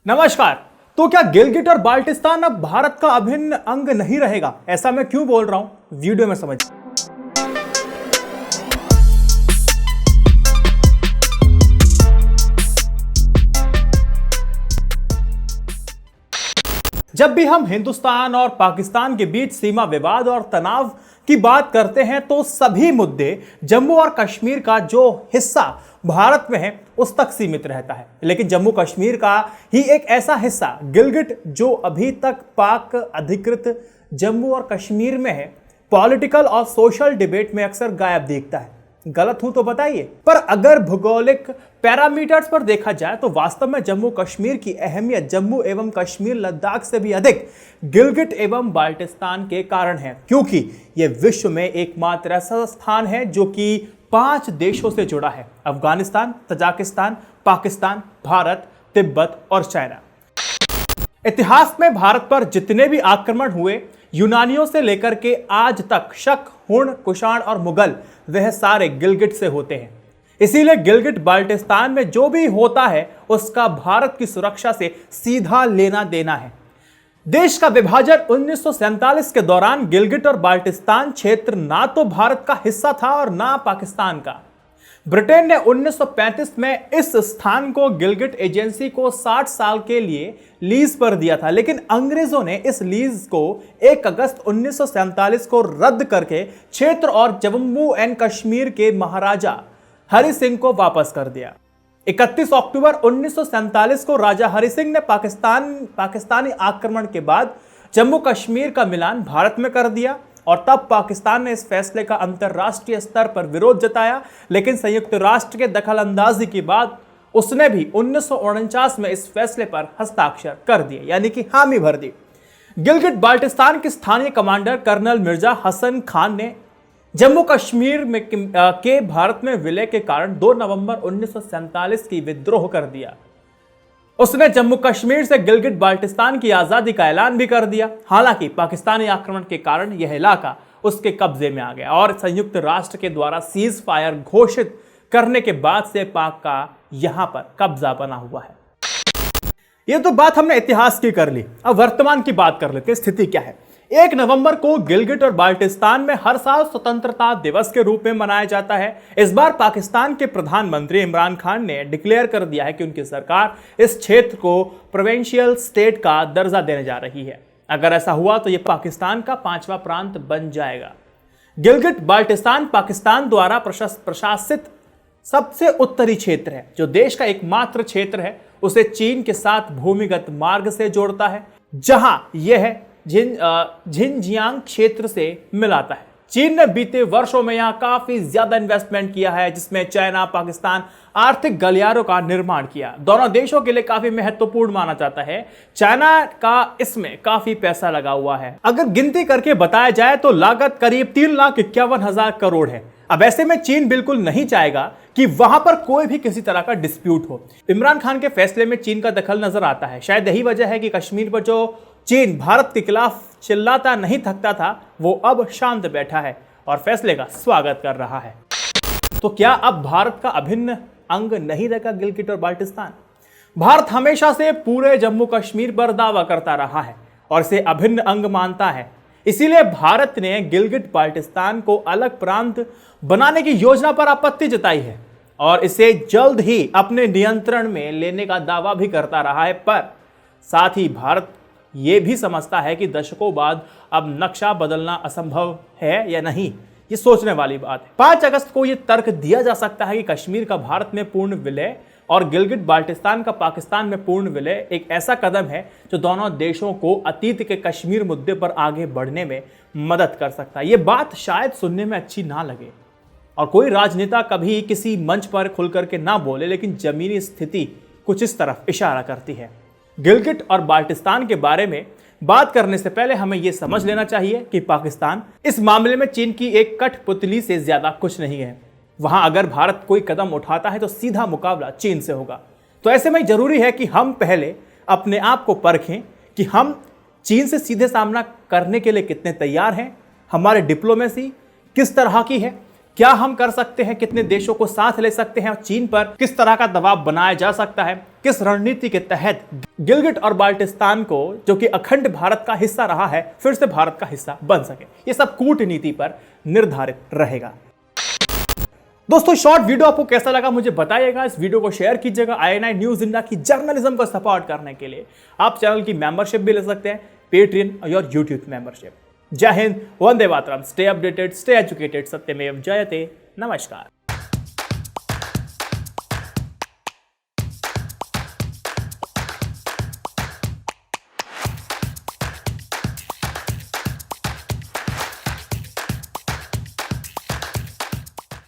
नमस्कार। तो क्या गिलगिट और बाल्टिस्तान अब भारत का अभिन्न अंग नहीं रहेगा? ऐसा मैं क्यों बोल रहा हूं, वीडियो में समझ। जब भी हम हिंदुस्तान और पाकिस्तान के बीच सीमा विवाद और तनाव की बात करते हैं तो सभी मुद्दे जम्मू और कश्मीर का जो हिस्सा भारत में है उस तक सीमित रहता है। लेकिन जम्मू कश्मीर का ही एक ऐसा हिस्सा गिलगिट जो अभी तक पाक अधिकृत जम्मू और कश्मीर में है, पॉलिटिकल और सोशल डिबेट में अक्सर गायब दिखता है। गलत हूं तो बताइए। पर अगर भौगोलिक पैरामीटर्स पर देखा जाए तो वास्तव में जम्मू कश्मीर की अहमियत जम्मू एवं कश्मीर लद्दाख से भी अधिक गिलगिट एवं बाल्टिस्तान के कारण है, क्योंकि यह विश्व में एकमात्र ऐसा स्थान है जो कि 5 देशों से जुड़ा है: अफगानिस्तान, तजाकिस्तान, पाकिस्तान, भारत, तिब्बत और चाइना। इतिहास में भारत पर जितने भी आक्रमण हुए, यूनानियों से लेकर के आज तक शक, हुण, कुषाण और मुगल, वह सारे गिलगिट से होते हैं। इसीलिए गिलगिट बाल्टिस्तान में जो भी होता है उसका भारत की सुरक्षा से सीधा लेना देना है। देश का विभाजन 1947 के दौरान गिलगिट और बाल्टिस्तान क्षेत्र ना तो भारत का हिस्सा था और ना पाकिस्तान का। ब्रिटेन ने 1935 में इस स्थान को गिलगिट एजेंसी को 60 साल के लिए लीज पर दिया था, लेकिन अंग्रेजों ने इस लीज को 1 अगस्त 1947 को रद्द करके क्षेत्र और जम्मू एंड कश्मीर के महाराजा हरि सिंह को वापस कर दिया। 31 अक्टूबर 1947 को राजा हरि सिंह ने पाकिस्तानी आक्रमण के बाद जम्मू कश्मीर का मिलान भारत में कर दिया और तब पाकिस्तान ने इस फैसले का अंतर्राष्ट्रीय स्तर पर विरोध जताया, लेकिन संयुक्त राष्ट्र के दखलंदाजी के बाद उसने भी 1949 में इस फैसले पर हस्ताक्षर कर दिए, यानी कि हामी भर दी। गिलगिट बाल्टिस्तान के स्थानीय कमांडर कर्नल मिर्जा हसन खान ने जम्मू कश्मीर में के भारत में विलय के कारण 2 नवंबर 1947 की विद्रोह कर दिया। उसने जम्मू कश्मीर से गिलगिट बाल्टिस्तान की आजादी का ऐलान भी कर दिया। हालांकि पाकिस्तानी आक्रमण के कारण यह इलाका उसके कब्जे में आ गया और संयुक्त राष्ट्र के द्वारा सीज फायर घोषित करने के बाद से पाक का यहां पर कब्जा बना हुआ है। यह तो बात हमने इतिहास की कर ली, अब वर्तमान की बात कर लेते हैं। स्थिति क्या है? 1 नवंबर को गिलगिट और बाल्टिस्तान में हर साल स्वतंत्रता दिवस के रूप में मनाया जाता है। इस बार पाकिस्तान के प्रधानमंत्री इमरान खान ने डिक्लेयर कर दिया है कि उनकी सरकार इस क्षेत्र को प्रोविंशियल स्टेट का दर्जा देने जा रही है। अगर ऐसा हुआ तो यह पाकिस्तान का 5वां प्रांत बन जाएगा। गिलगिट बाल्टिस्तान पाकिस्तान द्वारा प्रशासित सबसे उत्तरी क्षेत्र है, जो देश का एकमात्र क्षेत्र है। उसे चीन के साथ भूमिगत मार्ग से जोड़ता है, जहां यह झिंजियांग क्षेत्र से मिलाता है। चीन ने बीते वर्षों में यहां काफी ज्यादा इन्वेस्टमेंट किया है, जिसमें चाइना, पाकिस्तान आर्थिक गलियारों का निर्माण किया। दोनों देशों के लिए काफी महत्वपूर्ण माना जाता है। चाइना का इसमें काफी पैसा लगा हुआ है। अगर गिनती करके बताया जाए तो लागत करीब 3,51,000 करोड़ है। अब ऐसे में चीन बिल्कुल नहीं चाहेगा कि वहां पर कोई भी किसी तरह का डिस्प्यूट हो। इमरान खान के फैसले में चीन का दखल नजर आता है। शायद यही वजह है कि कश्मीर पर जो चीन भारत के खिलाफ चिल्लाता नहीं थकता था, वो अब शांत बैठा है और फैसले का स्वागत कर रहा है। तो क्या अब भारत का अभिन्न अंग नहीं रहेगा गिलगिट और बाल्टिस्तान? भारत हमेशा से पूरे जम्मू कश्मीर पर दावा करता रहा है और इसे अभिन्न अंग मानता है। इसीलिए भारत ने गिलगिट बाल्टिस्तान को अलग प्रांत बनाने की योजना पर आपत्ति जताई है और इसे जल्द ही अपने नियंत्रण में लेने का दावा भी करता रहा है। पर साथ ही भारत यह भी समझता है कि दशकों बाद अब नक्शा बदलना असंभव है या नहीं, ये सोचने वाली बात है। 5 अगस्त को यह तर्क दिया जा सकता है कि कश्मीर का भारत में पूर्ण विलय और गिलगिट बाल्टिस्तान का पाकिस्तान में पूर्ण विलय एक ऐसा कदम है जो दोनों देशों को अतीत के कश्मीर मुद्दे पर आगे बढ़ने में मदद कर सकता है। यह बात शायद सुनने में अच्छी ना लगे और कोई राजनेता कभी किसी मंच पर खुल करके ना बोले, लेकिन जमीनी स्थिति कुछ इस तरफ इशारा करती है। गिलगिट और बाल्टिस्तान के बारे में बात करने से पहले हमें यह समझ लेना चाहिए कि पाकिस्तान इस मामले में चीन की एक कठपुतली से ज्यादा कुछ नहीं है। वहां अगर भारत कोई कदम उठाता है तो सीधा मुकाबला चीन से होगा। तो ऐसे में जरूरी है कि हम पहले अपने आप को परखें कि हम चीन से सीधे सामना करने के लिए कितने तैयार हैं, हमारी डिप्लोमेसी किस तरह की है, क्या हम कर सकते हैं, कितने देशों को साथ ले सकते हैं और चीन पर किस तरह का दबाव बनाया जा सकता है, किस रणनीति के तहत गिलगिट और बाल्टिस्तान को, जो कि अखंड भारत का हिस्सा रहा है, फिर से भारत का हिस्सा बन सके। ये सब कूटनीति पर निर्धारित रहेगा। दोस्तों, शॉर्ट वीडियो आपको कैसा लगा मुझे बताइएगा। इस वीडियो को शेयर कीजिएगा। INI न्यूज इंडिया की जर्नलिज्म को सपोर्ट करने के लिए आप चैनल की मेंबरशिप भी ले सकते हैं, पेट्रियन और यूट्यूब मेंबरशिप। जय Hind, Vande Mataram. Stay updated, stay educated, सत्यमेव जयते। नमस्कार।